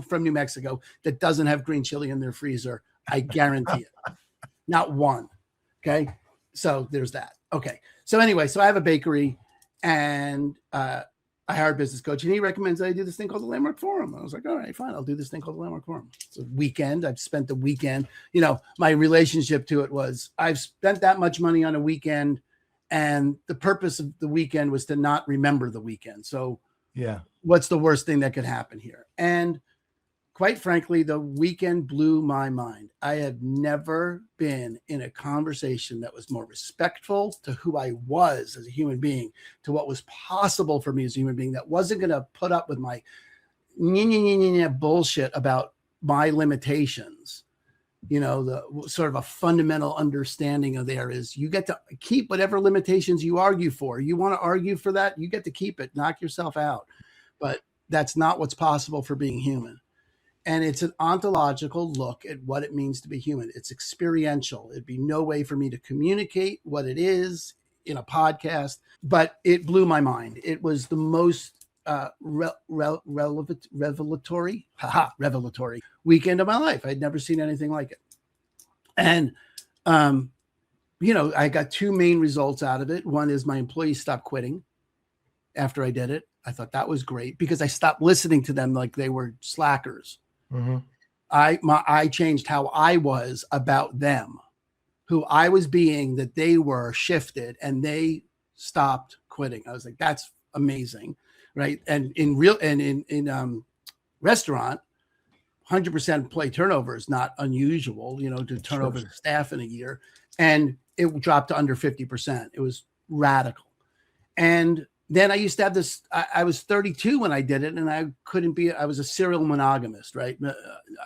from New Mexico that doesn't have green chili in their freezer. I guarantee it. Not one. Okay. So there's that. Okay. So anyway, so I have a bakery, and I hired a business coach, and he recommends that I do this thing called the Landmark Forum. I was like, all right, fine. I'll do this thing called the Landmark Forum. It's a weekend. I've spent the weekend, my relationship to it was I've spent that much money on a weekend, and the purpose of the weekend was to not remember the weekend. So yeah, what's the worst thing that could happen here? And quite frankly, the weekend blew my mind. I have never been in a conversation that was more respectful to who I was as a human being, to what was possible for me as a human being, that wasn't going to put up with my bullshit about my limitations. The sort of a fundamental understanding of there is you get to keep whatever limitations you argue for. You want to argue for that, you get to keep it, knock yourself out. But that's not what's possible for being human. And it's an ontological look at what it means to be human. It's experiential. It'd be no way for me to communicate what it is in a podcast, but it blew my mind. It was the most revelatory weekend of my life. I'd never seen anything like it. And, I got two main results out of it. One is my employees stopped quitting after I did it. I thought that was great because I stopped listening to them like they were slackers. Mm-hmm. I changed how I was about them, who I was being, that they were shifted, and they stopped quitting. I was like, that's amazing. Right. And in restaurant, 100% employee turnover is not unusual, to turn over the staff in a year. And it dropped to under 50%. It was radical. And then I used to have this, I was 32 when I did it, and I was a serial monogamist, right?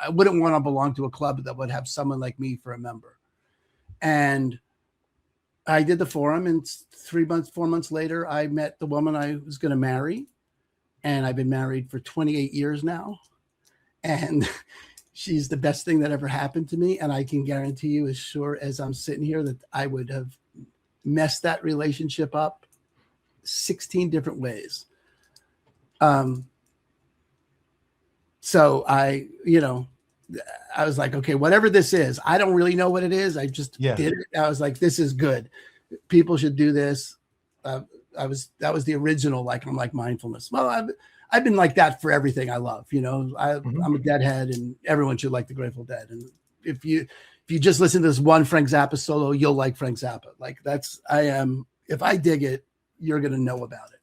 I wouldn't want to belong to a club that would have someone like me for a member. And I did the forum, and 4 months later, I met the woman I was going to marry. And I've been married for 28 years now. And she's the best thing that ever happened to me. And I can guarantee you, as sure as I'm sitting here, that I would have messed that relationship up 16 different ways. So I was like, okay, whatever this is, I don't really know what it is. I just did it. I was like, this is good. People should do this. That was the original, I'm like mindfulness. Well, I've been like that for everything I love. I'm a deadhead, and everyone should like the Grateful Dead. And if you just listen to this one Frank Zappa solo, you'll like Frank Zappa. If I dig it, you're going to know about it.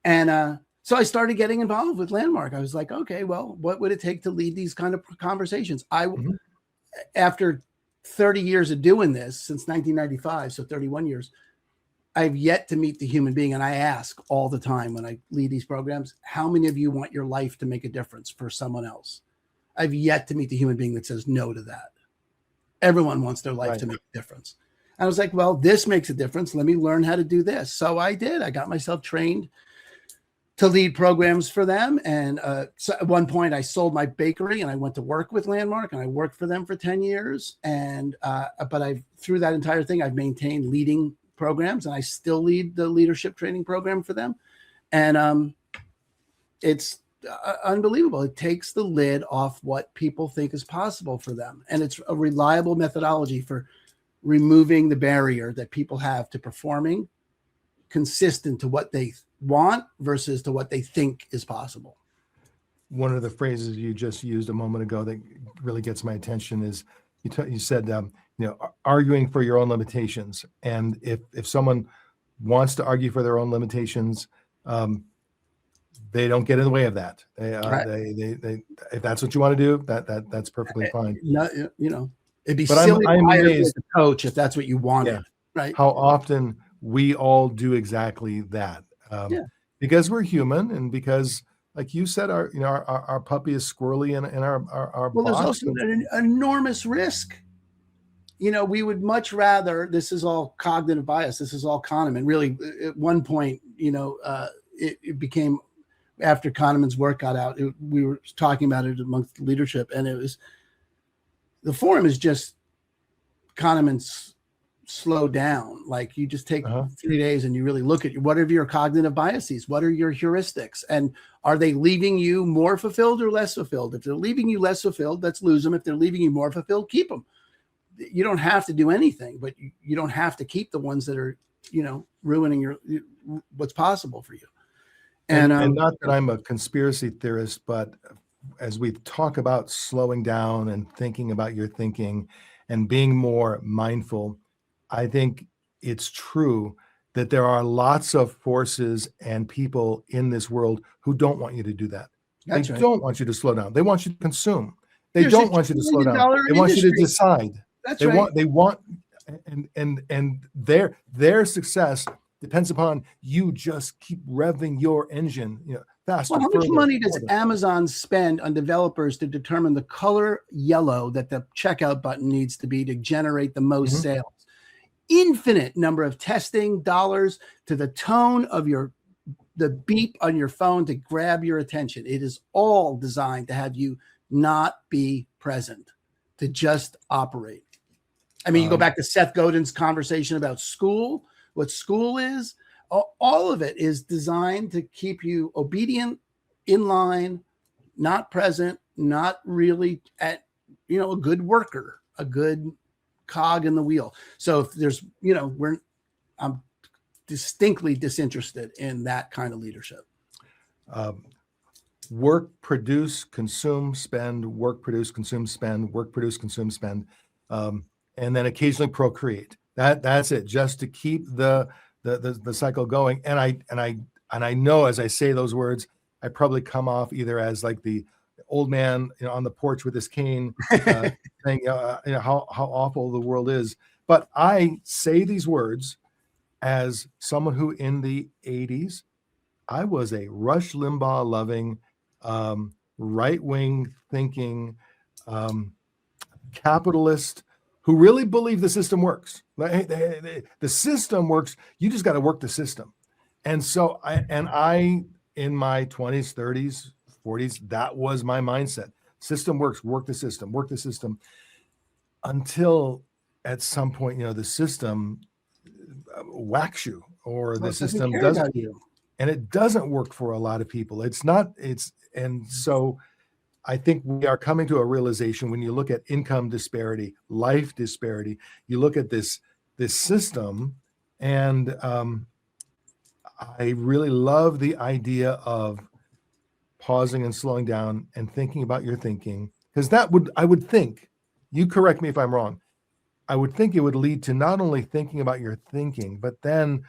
And so I started getting involved with Landmark. I was like, okay, well, what would it take to lead these kind of conversations? After 30 years of doing this, since 1995, so 31 years, I've yet to meet the human being. And I ask all the time when I lead these programs, how many of you want your life to make a difference for someone else? I've yet to meet the human being that says no to that. Everyone wants their life to make a difference. I was like, well, this makes a difference. Let me learn how to do this. So I did. I got myself trained to lead programs for them. And so at one point I sold my bakery and I went to work with Landmark, and I worked for them for 10 years. And, but through that entire thing, I've maintained leading programs, and I still lead the leadership training program for them. And it's unbelievable. It takes the lid off what people think is possible for them. And it's a reliable methodology for removing the barrier that people have to performing consistent to what they want versus to what they think is possible. One of the phrases you just used a moment ago that really gets my attention is you said, arguing for your own limitations. And if someone wants to argue for their own limitations, they don't get in the way of that. They if that's what you want to do, that's perfectly fine. It'd be silly to hire you as a coach if that's what you wanted. Yeah. Right? How often we all do exactly that, because we're human, and because, like you said, our puppy is squirrely in our well, box. There's also an enormous risk. We would much rather, this is all cognitive bias, this is all Kahneman. Really, at one point, it became, after Kahneman's work got out, we were talking about it amongst the leadership, and the forum is just Kahneman's slow down. Like, you just take 3 days and you really look at what are your cognitive biases, what are your heuristics, and are they leaving you more fulfilled or less fulfilled? If they're leaving you less fulfilled, let's lose them. If they're leaving you more fulfilled, keep them. You don't have to do anything, but you don't have to keep the ones that are, ruining what's possible for you. And not that I'm a conspiracy theorist, but as we talk about slowing down and thinking about your thinking and being more mindful, I think it's true that there are lots of forces and people in this world who don't want you to do that. They don't want you to slow down. They want you to consume. They don't want you to slow down. They want you to decide. They want, and their success depends upon you just keep revving your engine, faster. Well, how much money does Amazon spend on developers to determine the color yellow that the checkout button needs to be to generate the most sales? Infinite number of testing dollars to the tone of the beep on your phone to grab your attention. It is all designed to have you not be present, to just operate. I mean, you go back to Seth Godin's conversation about school, what school is. All of it is designed to keep you obedient, in line, not present, not really a good worker, a good cog in the wheel. So if there's, I'm distinctly disinterested in that kind of leadership. Work, produce, consume, spend, work, produce, consume, spend, work, produce, consume, spend, and then occasionally procreate. That's it, just to keep the cycle going. And I know, as I say those words, I probably come off either as like the old man, on the porch with his cane, saying, how awful the world is. But I say these words as someone who, in the 80s, I was a Rush Limbaugh loving, right-wing thinking, capitalist who really believed the system works. The system works. You just got to work the system. And so I, in my 20s, 30s, 40s, that was my mindset. System works, work the system, until at some point, the system whacks you, or the system doesn't, and it doesn't work for a lot of people. And so I think we are coming to a realization, when you look at income disparity, life disparity, you look at this system, and I really love the idea of pausing and slowing down and thinking about your thinking, because I would think, you correct me if I'm wrong, I would think it would lead to not only thinking about your thinking, but then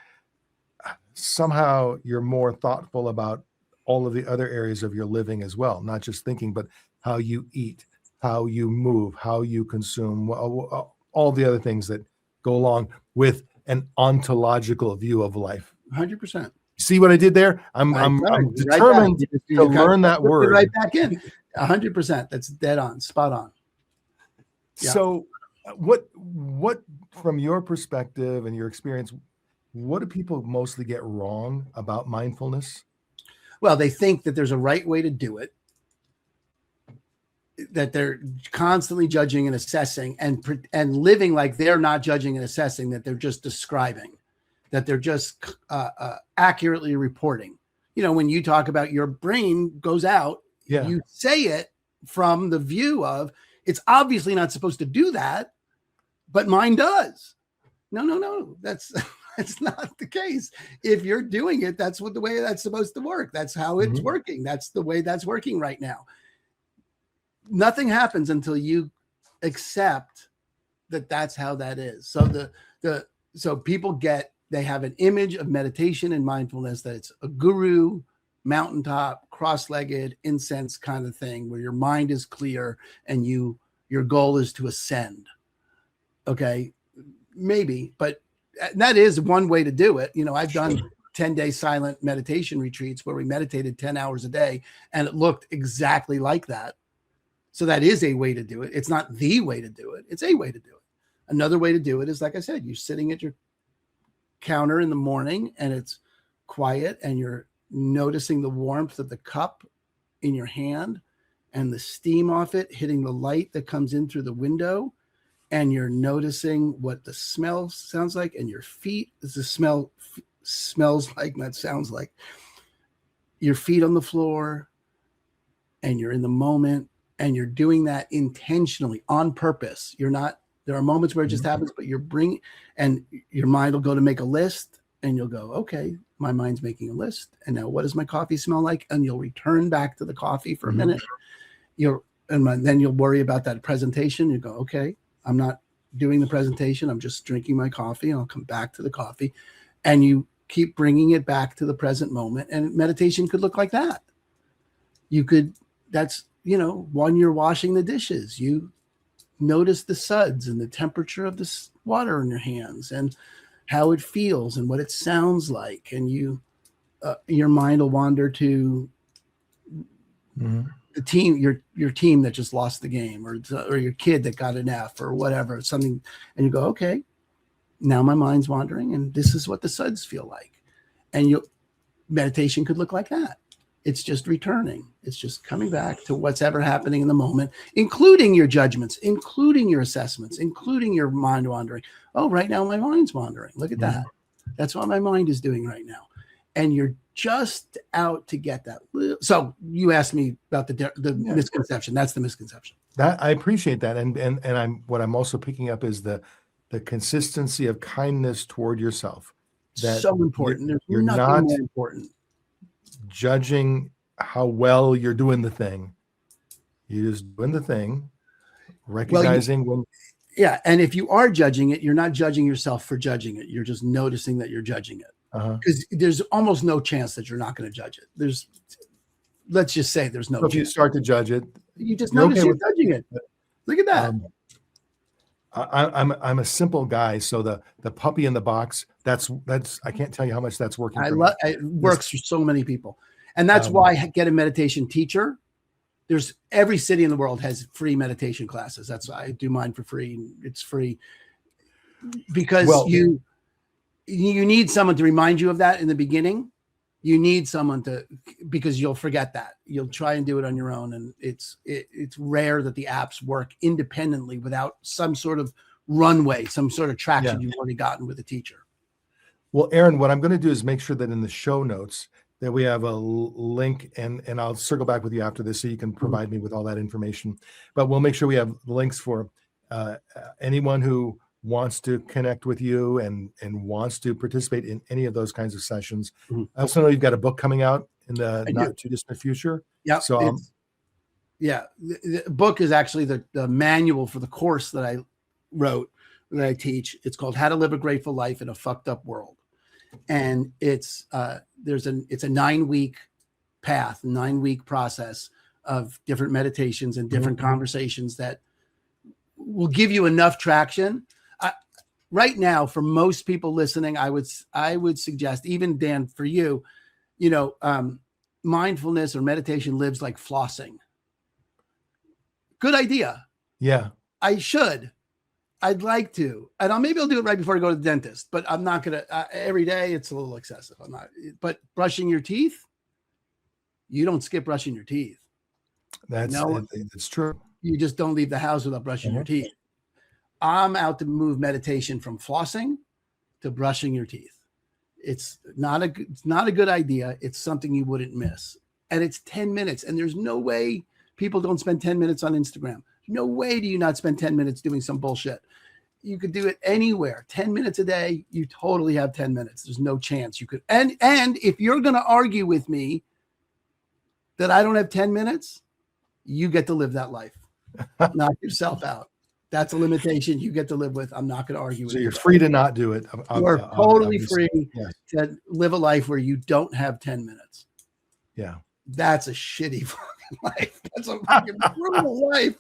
somehow you're more thoughtful about all of the other areas of your living as well, not just thinking, but how you eat, how you move, how you consume, all the other things that go along with an ontological view of life. 100%. See what I did there? I'm determined to learn that word. Right back in. 100%. That's dead on, spot on. Yeah. So what from your perspective and your experience, what do people mostly get wrong about mindfulness? Well, they think that there's a right way to do it, that they're constantly judging and assessing and living like they're not judging and assessing, that they're just describing, that they're just accurately reporting. You know, when you talk about your brain goes out, you say it from the view of it's obviously not supposed to do that, but mine does. No, that's not the case. If you're doing it, that's the way that's supposed to work. That's how it's working. That's the way that's working right now. Nothing happens until you accept that that's how that is. So so people they have an image of meditation and mindfulness that it's a guru, mountaintop, cross-legged, incense kind of thing where your mind is clear and your goal is to ascend. Okay, maybe, but that is one way to do it. You know, I've done 10-day silent meditation retreats where we meditated 10 hours a day and it looked exactly like that. So that is a way to do it. It's not the way to do it. It's a way to do it. Another way to do it is, like I said, you're sitting at your counter in the morning and it's quiet and you're noticing the warmth of the cup in your hand and the steam off it hitting the light that comes in through the window. And you're noticing what the smell sounds like, and your feet, the smell smells like, that sounds like, your feet on the floor, and you're in the moment, and you're doing that intentionally on purpose. There are moments where it just happens, but and your mind will go to make a list, and you'll go, okay, my mind's making a list. And now what does my coffee smell like? And you'll return back to the coffee for a minute. Then you'll worry about that presentation. You go, okay, I'm not doing the presentation. I'm just drinking my coffee. And I'll come back to the coffee. And you keep bringing it back to the present moment. And meditation could look like that. When you're washing the dishes, you notice the suds and the temperature of the water in your hands and how it feels and what it sounds like. And your mind will wander to the team, your team that just lost the game, or your kid that got an F or whatever, something, and you go, okay, now my mind's wandering, and this is what the suds feel like. And meditation could look like that. It's just returning. It's just coming back to what's ever happening in the moment, including your judgments, including your assessments, including your mind wandering. Oh, right now my mind's wandering. Look at that. That's what my mind is doing right now. And you're just out to get that. So you asked me about the misconception. That's the misconception. That I appreciate that. And what I'm also picking up is the consistency of kindness toward yourself. That's so important. You're nothing not more important. Judging how well you're doing the thing. You're just doing the thing, recognizing when. Yeah. And if you are judging it, you're not judging yourself for judging it. You're just noticing that you're judging it. Because there's almost no chance that you're not going to judge it. Let's just say there's no chance. If you start to judge it, you just notice you're judging it. Look at that. I'm a simple guy, so the puppy in the box, that's I can't tell you how much that's working. It works for so many people. And that's why I get a meditation teacher. There's every city in the world has free meditation classes. That's why I do mine for free. It's free because you need someone to remind you of that in the beginning. You need someone because you'll forget that. You'll try and do it on your own. And it's rare that the apps work independently without some sort of runway, some sort of traction you've already gotten with a teacher. Well, Aaron, what I'm going to do is make sure that in the show notes that we have a link, and I'll circle back with you after this so you can provide me with all that information. But we'll make sure we have links for anyone who wants to connect with you and wants to participate in any of those kinds of sessions. I also know you've got a book coming out in the not too distant future. Yeah. So the book is actually the manual for the course that I wrote, that I teach. It's called How to Live a Grateful Life in a Fucked Up World. And it's a 9-week path, 9-week process of different meditations and different conversations that will give you enough traction. Right now, for most people listening, I would suggest, even Dan, for you, mindfulness or meditation lives like flossing. Good idea. Yeah. I'd like to, and maybe I'll do it right before I go to the dentist, but I'm not going to every day. It's a little excessive. But brushing your teeth, You don't skip brushing your teeth. That's true. You just don't leave the house without brushing your teeth. I'm out to move meditation from flossing to brushing your teeth. It's not a good idea. It's something you wouldn't miss. And it's 10 minutes. And there's no way people don't spend 10 minutes on Instagram. No way do you not spend 10 minutes doing some bullshit. You could do it anywhere. 10 minutes a day, you totally have 10 minutes. There's no chance you could. And if you're going to argue with me that I don't have 10 minutes, you get to live that life. Knock yourself out. That's a limitation you get to live with. I'm not going to argue with you. So you're free to not do it. You're totally free to live a life where you don't have 10 minutes. Yeah. That's a shitty fucking life. That's a fucking brutal life.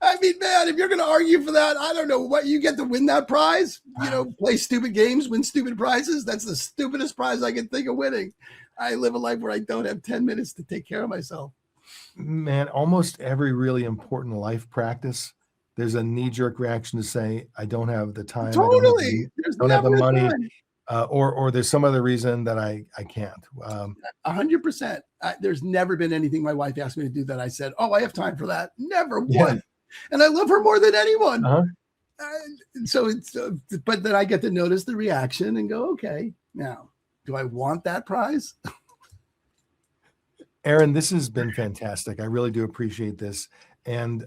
I mean, man, if you're going to argue for that, I don't know what you get to win that prize. You know, play stupid games, win stupid prizes. That's the stupidest prize I can think of winning. I live a life where I don't have 10 minutes to take care of myself. Man, almost every really important life practice, there's a knee-jerk reaction to say, I don't have the time. Totally. I don't have the money. Or there's some other reason that I can't. 100%. There's never been anything my wife asked me to do that I said, oh, I have time for that. Never one. And I love her more than anyone. But then I get to notice the reaction and go, okay, now, do I want that prize? Aaron, this has been fantastic. I really do appreciate this. And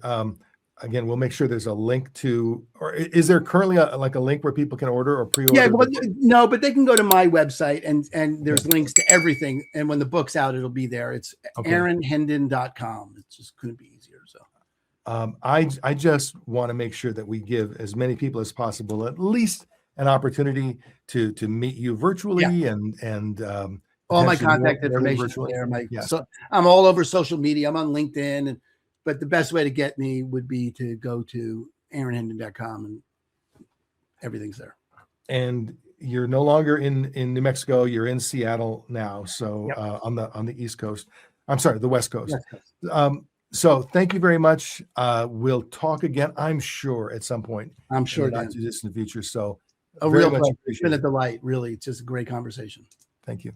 again, we'll make sure there's a link to, or is there currently a link where people can order or pre-order? Yeah, well, no, but they can go to my website and there's links to everything. And when the book's out, it'll be there. It's aaronhendon.com. It just couldn't be easier. So I just want to make sure that we give as many people as possible at least an opportunity to meet you virtually and all my contact information is there. So I'm all over social media. I'm on LinkedIn, but the best way to get me would be to go to aaronhendon.com and everything's there. And you're no longer in New Mexico. You're in Seattle now. So on the East Coast, I'm sorry, the West Coast. So thank you very much. We'll talk again, I'm sure, at some point. I'm sure. Not too distant future. So a real pleasure. It's been a delight. Really. It's just a great conversation. Thank you.